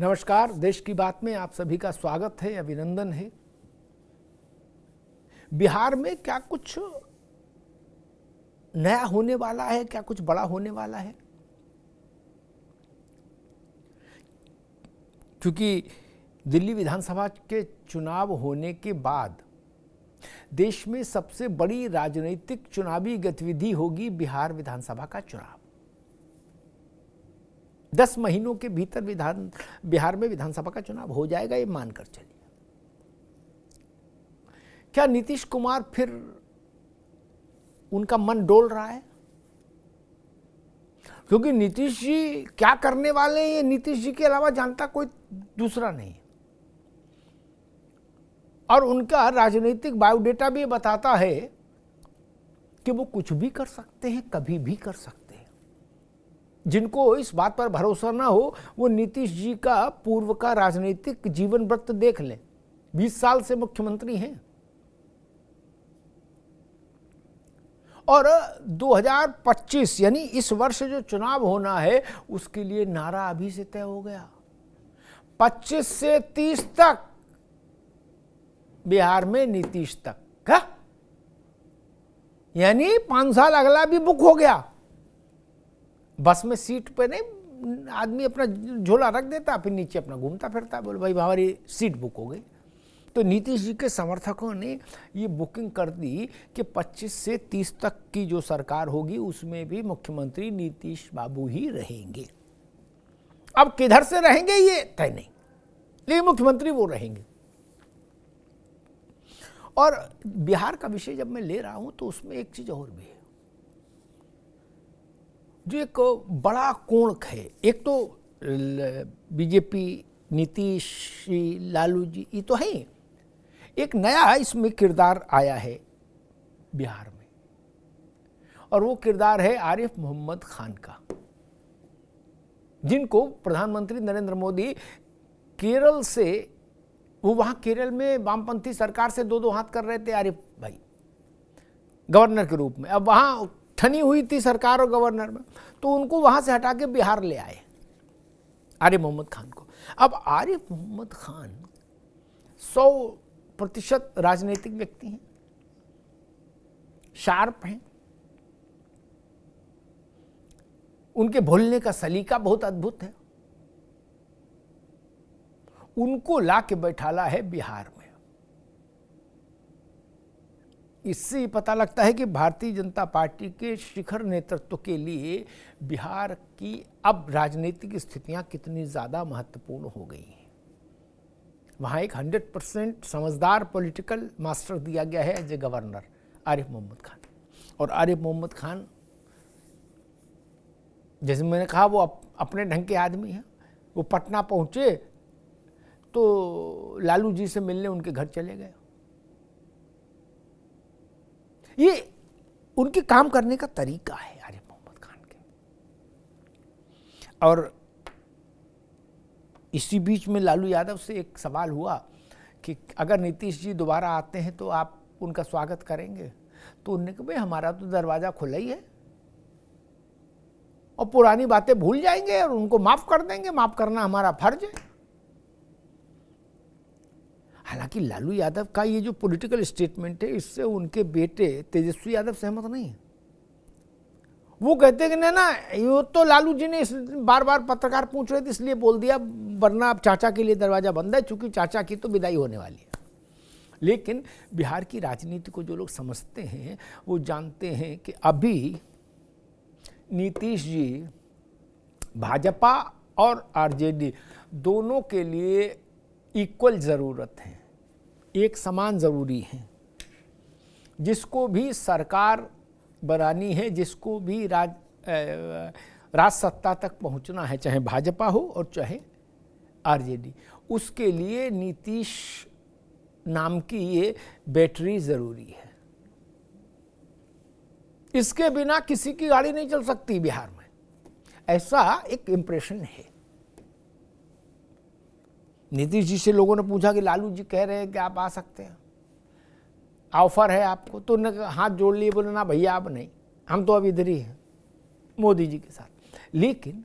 नमस्कार। देश की बात में आप सभी का स्वागत है, अभिनंदन है। बिहार में क्या कुछ नया होने वाला है, क्या कुछ बड़ा होने वाला है? क्योंकि दिल्ली विधानसभा के चुनाव होने के बाद देश में सबसे बड़ी राजनीतिक चुनावी गतिविधि होगी बिहार विधानसभा का चुनाव। 10 महीनों के भीतर बिहार में विधानसभा का चुनाव हो जाएगा, ये मानकर चलिए। क्या नीतीश कुमार फिर उनका मन डोल रहा है? क्योंकि नीतीश जी क्या करने वाले हैं ये नीतीश जी के अलावा जानता कोई दूसरा नहीं। और उनका राजनीतिक बायोडेटा भी बताता है कि वो कुछ भी कर सकते हैं, कभी भी कर सकते हैं। जिनको इस बात पर भरोसा ना हो वो नीतीश जी का पूर्व का राजनीतिक जीवन वृत्त देख लें। 20 साल से मुख्यमंत्री हैं और 2025 यानी इस वर्ष जो चुनाव होना है उसके लिए नारा अभी से तय हो गया। 25 से 30 तक बिहार में नीतीश तक का, यानी 5 साल अगला भी बुक हो गया। बस में सीट पे नहीं आदमी अपना झोला रख देता, फिर नीचे अपना घूमता फिरता, बोले भाई हमारी सीट बुक हो गई। तो नीतीश जी के समर्थकों ने ये बुकिंग कर दी कि 25 से 30 तक की जो सरकार होगी उसमें भी मुख्यमंत्री नीतीश बाबू ही रहेंगे। अब किधर से रहेंगे ये तय नहीं, लेकिन मुख्यमंत्री वो रहेंगे। और बिहार का विषय जब मैं ले रहा हूं तो उसमें एक चीज और भी है जो एक बड़ा कोण है। एक तो बीजेपी, नीतीश, लालू जी, ये तो है। एक नया इसमें किरदार आया है बिहार में, और वो किरदार है आरिफ मोहम्मद खान का, जिनको प्रधानमंत्री नरेंद्र मोदी केरल से, वो वहां केरल में वामपंथी सरकार से दो हाथ कर रहे थे आरिफ भाई गवर्नर के रूप में। अब वहां ठनी हुई थी सरकार और गवर्नर में, तो उनको वहां से हटा के बिहार ले आए आरिफ मोहम्मद खान को। अब आरिफ मोहम्मद खान 100% राजनीतिक व्यक्ति हैं, शार्प हैं, उनके बोलने का सलीका बहुत अद्भुत है। उनको ला के बैठाला है बिहार में। इससे ही पता लगता है कि भारतीय जनता पार्टी के शिखर नेतृत्व के लिए बिहार की अब राजनीतिक स्थितियां कितनी ज़्यादा महत्वपूर्ण हो गई हैं। वहाँ एक 100% समझदार पॉलिटिकल मास्टर दिया गया है as a governor, Arif Mohammad Khan. और आरिफ मोहम्मद खान, जैसे मैंने कहा, वो अपने ढंग के आदमी हैं। वो पटना पहुँचे तो लालू जी से मिलने उनके घर चले गए। ये उनके काम करने का तरीका है आरिफ मोहम्मद खान के। और इसी बीच में लालू यादव से एक सवाल हुआ कि अगर नीतीश जी दोबारा आते हैं तो आप उनका स्वागत करेंगे? तो उन्होंने कहा भाई हमारा तो दरवाजा खुला ही है और पुरानी बातें भूल जाएंगे और उनको माफ कर देंगे, माफ करना हमारा फर्ज है। हालांकि लालू यादव का ये जो पॉलिटिकल स्टेटमेंट है इससे उनके बेटे तेजस्वी यादव सहमत नहीं है। वो कहते हैं कि ना ये तो लालू जी ने बार बार पत्रकार पूछ रहे थे इसलिए बोल दिया, वरना अब चाचा के लिए दरवाजा बंद है, चूंकि चाचा की तो विदाई होने वाली है। लेकिन बिहार की राजनीति को जो लोग समझते हैं वो जानते हैं कि अभी नीतीश जी भाजपा और आरजेडी दोनों के लिए इक्वल ज़रूरत है, एक समान ज़रूरी है। जिसको भी सरकार बनानी है, जिसको भी राज सत्ता तक पहुंचना है, चाहे भाजपा हो और चाहे आरजेडी, उसके लिए नीतीश नाम की ये बैटरी ज़रूरी है। इसके बिना किसी की गाड़ी नहीं चल सकती बिहार में, ऐसा एक इम्प्रेशन है। नीतीश जी से लोगों ने पूछा कि लालू जी कह रहे हैं कि आप आ सकते हैं, ऑफर है आपको, तो उन्होंने हाथ जोड़ लिए, बोले ना भैया अब नहीं, हम तो अब इधर ही हैं मोदी जी के साथ। लेकिन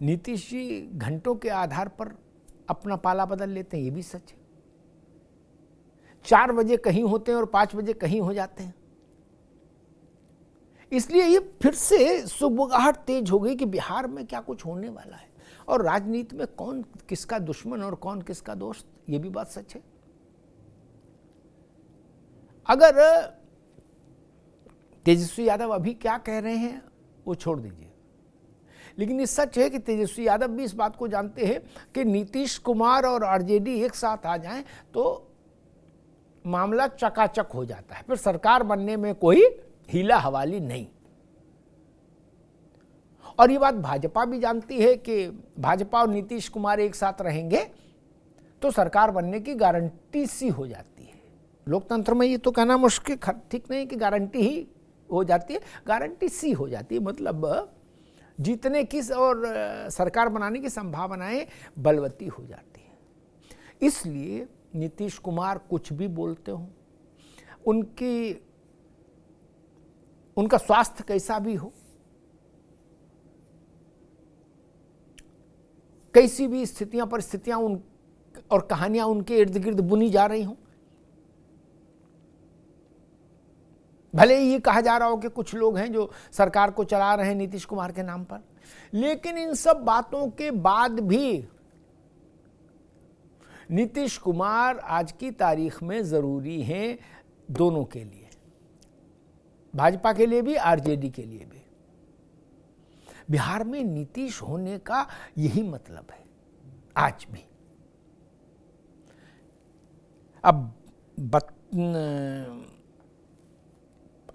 नीतीश जी घंटों के आधार पर अपना पाला बदल लेते हैं, ये भी सच है। 4 बजे कहीं होते हैं और 5 बजे कहीं हो जाते हैं। इसलिए ये फिर से सुगबुगाहट तेज हो गई कि बिहार में क्या कुछ होने वाला है, और राजनीति में कौन किसका दुश्मन और कौन किसका दोस्त, ये भी बात सच है। अगर तेजस्वी यादव अभी क्या कह रहे हैं वो छोड़ दीजिए, लेकिन ये सच है कि तेजस्वी यादव भी इस बात को जानते हैं कि नीतीश कुमार और आरजेडी एक साथ आ जाएं तो मामला चकाचक हो जाता है, फिर सरकार बनने में कोई हीला हवाली नहीं। और ये बात भाजपा भी जानती है कि भाजपा और नीतीश कुमार एक साथ रहेंगे तो सरकार बनने की गारंटी सी हो जाती है। लोकतंत्र में ये तो कहना मुश्किल ठीक नहीं कि गारंटी ही हो जाती है, गारंटी सी हो जाती है, मतलब जीतने की और सरकार बनाने की संभावनाएं बलवती हो जाती है। इसलिए नीतीश कुमार कुछ भी बोलते हो, उनका स्वास्थ्य कैसा भी हो, कैसी भी स्थितियां परिस्थितियां और कहानियां उनके इर्द गिर्द बुनी जा रही हों, भले ही ये कहा जा रहा हो कि कुछ लोग हैं जो सरकार को चला रहे हैं नीतीश कुमार के नाम पर, लेकिन इन सब बातों के बाद भी नीतीश कुमार आज की तारीख में जरूरी हैं दोनों के लिए, भाजपा के लिए भी आरजेडी के लिए भी। बिहार में नीतीश होने का यही मतलब है आज भी। अब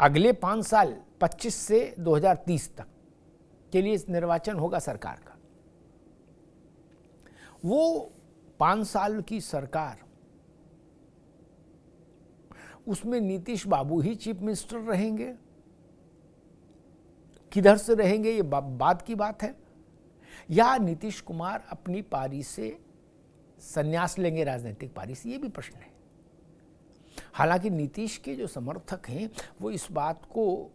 अगले 5 साल 25 से 2030 तक के लिए निर्वाचन होगा सरकार का। वो 5 साल की सरकार, उसमें नीतीश बाबू ही चीफ मिनिस्टर रहेंगे, किधर से रहेंगे ये बात की बात है, या नीतीश कुमार अपनी पारी से संन्यास लेंगे राजनीतिक पारी से, ये भी प्रश्न है। हालांकि नीतीश के जो समर्थक हैं वो इस बात को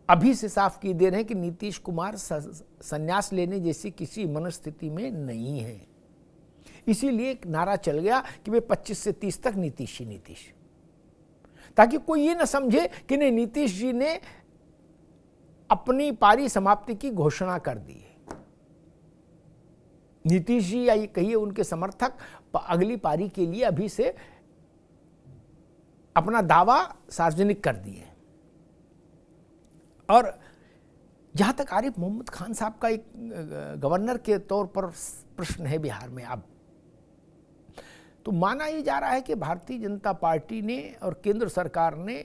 अभी से साफ की दे रहे हैं कि नीतीश कुमार संन्यास लेने जैसी किसी मनस्थिति में नहीं है। इसीलिए एक नारा चल गया कि वे 25 से 30 तक नीतीश ही नीतीश, ताकि कोई ये ना समझे कि नहीं नीतीश जी ने अपनी पारी समाप्ति की घोषणा कर दी है। नीतीश जी या ये कहिए उनके समर्थक अगली पारी के लिए अभी से अपना दावा सार्वजनिक कर दिए। और जहां तक आरिफ मोहम्मद खान साहब का एक गवर्नर के तौर पर प्रश्न है बिहार में, अब तो माना ही जा रहा है कि भारतीय जनता पार्टी ने और केंद्र सरकार ने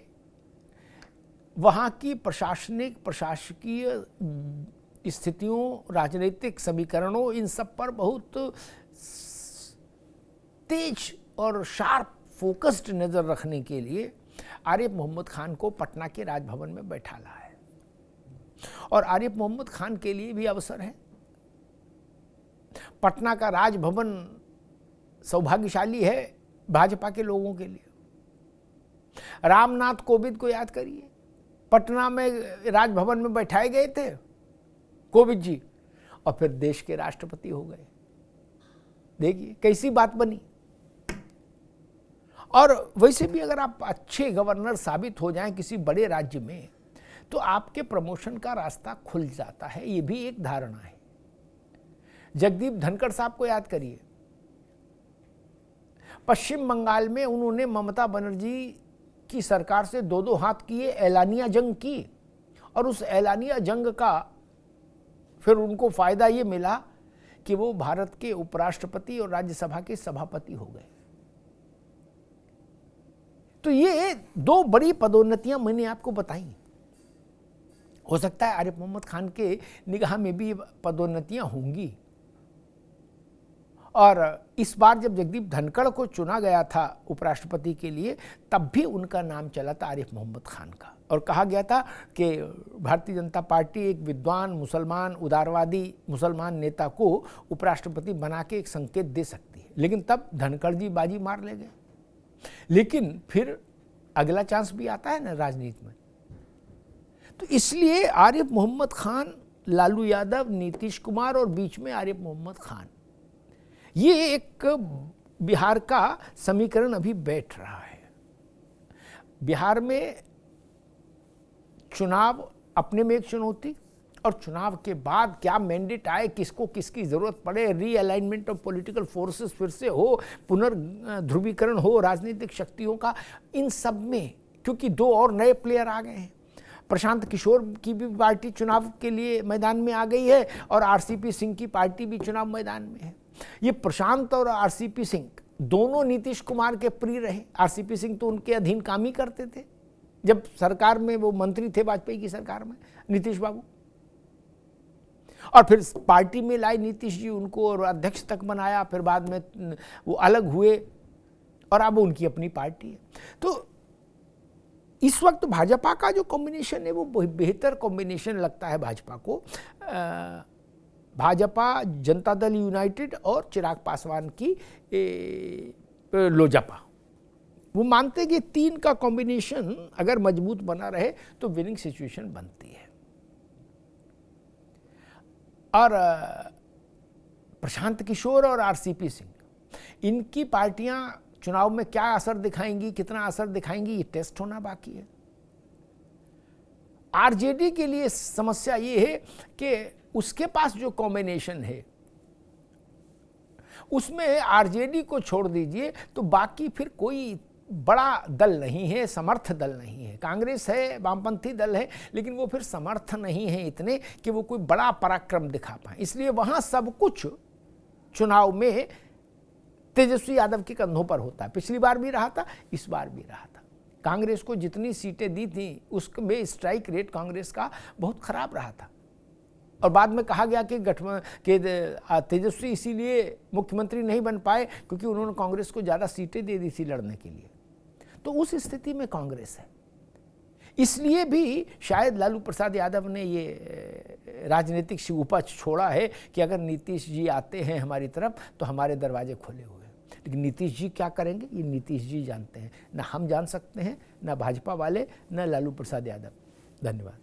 वहाँ की प्रशासकीय स्थितियों, राजनीतिक समीकरणों, इन सब पर बहुत तेज और शार्प फोकस्ड नज़र रखने के लिए आरिफ मोहम्मद खान को पटना के राजभवन में बैठाला है। और आरिफ मोहम्मद खान के लिए भी अवसर है। पटना का राजभवन सौभाग्यशाली है भाजपा के लोगों के लिए। रामनाथ कोविंद को याद करिए, पटना में राजभवन में बैठाए गए थे कोविंद जी, और फिर देश के राष्ट्रपति हो गए। देखिए कैसी बात बनी। और वैसे भी अगर आप अच्छे गवर्नर साबित हो जाएं किसी बड़े राज्य में, तो आपके प्रमोशन का रास्ता खुल जाता है, ये भी एक धारणा है। जगदीप धनखड़ साहब को याद करिए, पश्चिम बंगाल में उन्होंने ममता बनर्जी की सरकार से 2-2 हाथ किए, ऐलानिया जंग की, और उस ऐलानिया जंग का फिर उनको फायदा ये मिला कि वो भारत के उपराष्ट्रपति और राज्यसभा के सभापति हो गए। तो ये 2 बड़ी पदोन्नतियां मैंने आपको बताई। हो सकता है आरिफ मोहम्मद खान के निगाह में भी पदोन्नतियां होंगी। और इस बार जब जगदीप धनखड़ को चुना गया था उपराष्ट्रपति के लिए, तब भी उनका नाम चला था आरिफ मोहम्मद खान का, और कहा गया था कि भारतीय जनता पार्टी एक विद्वान मुसलमान, उदारवादी मुसलमान नेता को उपराष्ट्रपति बना के एक संकेत दे सकती है। लेकिन तब धनखड़ जी बाजी मार ले गए। लेकिन फिर अगला चांस भी आता है ना राजनीति में। तो इसलिए आरिफ मोहम्मद खान लालू यादव, नीतीश कुमार और बीच में आरिफ मोहम्मद खान। ये एक बिहार का समीकरण अभी बैठ रहा है। बिहार में चुनाव अपने में एक चुनौती, और चुनाव के बाद क्या मैंडेट आए, किसको किसकी जरूरत पड़े, रीअलाइनमेंट ऑफ पॉलिटिकल फोर्सेस फिर से हो, पुनर्ध्रुवीकरण हो राजनीतिक शक्तियों का, इन सब में क्योंकि दो और नए प्लेयर आ गए हैं। प्रशांत किशोर की भी पार्टी चुनाव के लिए मैदान में आ गई है और आरसीपी सिंह की पार्टी भी चुनाव मैदान में है। ये प्रशांत और आरसीपी सिंह दोनों नीतीश कुमार के प्रिय रहे। आरसीपी सिंह तो उनके अधीन काम ही करते थे जब सरकार में वो मंत्री थे, वाजपेयी की सरकार में, नीतीश बाबू, और फिर पार्टी में लाए नीतीश जी उनको और अध्यक्ष तक बनाया, फिर बाद में वो अलग हुए और अब उनकी अपनी पार्टी है। तो इस वक्त भाजपा का जो कॉम्बिनेशन है वो बेहतर कॉम्बिनेशन लगता है भाजपा को। भाजपा, जनता दल यूनाइटेड और चिराग पासवान की लोजपा, वो मानते कि तीन का कॉम्बिनेशन अगर मजबूत बना रहे तो विनिंग सिचुएशन बनती है। और प्रशांत किशोर और आरसीपी सिंह, इनकी पार्टियां चुनाव में क्या असर दिखाएंगी, कितना असर दिखाएंगी, ये टेस्ट होना बाकी है। आरजेडी के लिए समस्या ये है कि उसके पास जो कॉम्बिनेशन है उसमें आरजेडी को छोड़ दीजिए तो बाकी फिर कोई बड़ा दल नहीं है, समर्थ दल नहीं है। कांग्रेस है, वामपंथी दल है, लेकिन वो फिर समर्थ नहीं है इतने कि वो कोई बड़ा पराक्रम दिखा पाए। इसलिए वहां सब कुछ चुनाव में तेजस्वी यादव के कंधों पर होता है। पिछली बार भी रहा था, इस बार भी रहा था। कांग्रेस को जितनी सीटें दी थी उसमें स्ट्राइक रेट कांग्रेस का बहुत खराब रहा था, और बाद में कहा गया कि तेजस्वी इसीलिए मुख्यमंत्री नहीं बन पाए क्योंकि उन्होंने कांग्रेस को ज़्यादा सीटें दे दी थी लड़ने के लिए। तो उस स्थिति में कांग्रेस है, इसलिए भी शायद लालू प्रसाद यादव ने ये राजनीतिक शिगुफा छोड़ा है कि अगर नीतीश जी आते हैं हमारी तरफ तो हमारे दरवाजे खुले हुए हैं। लेकिन नीतीश जी क्या करेंगे ये नीतीश जी जानते हैं, ना हम जान सकते हैं, ना भाजपा वाले, ना लालू प्रसाद यादव। धन्यवाद।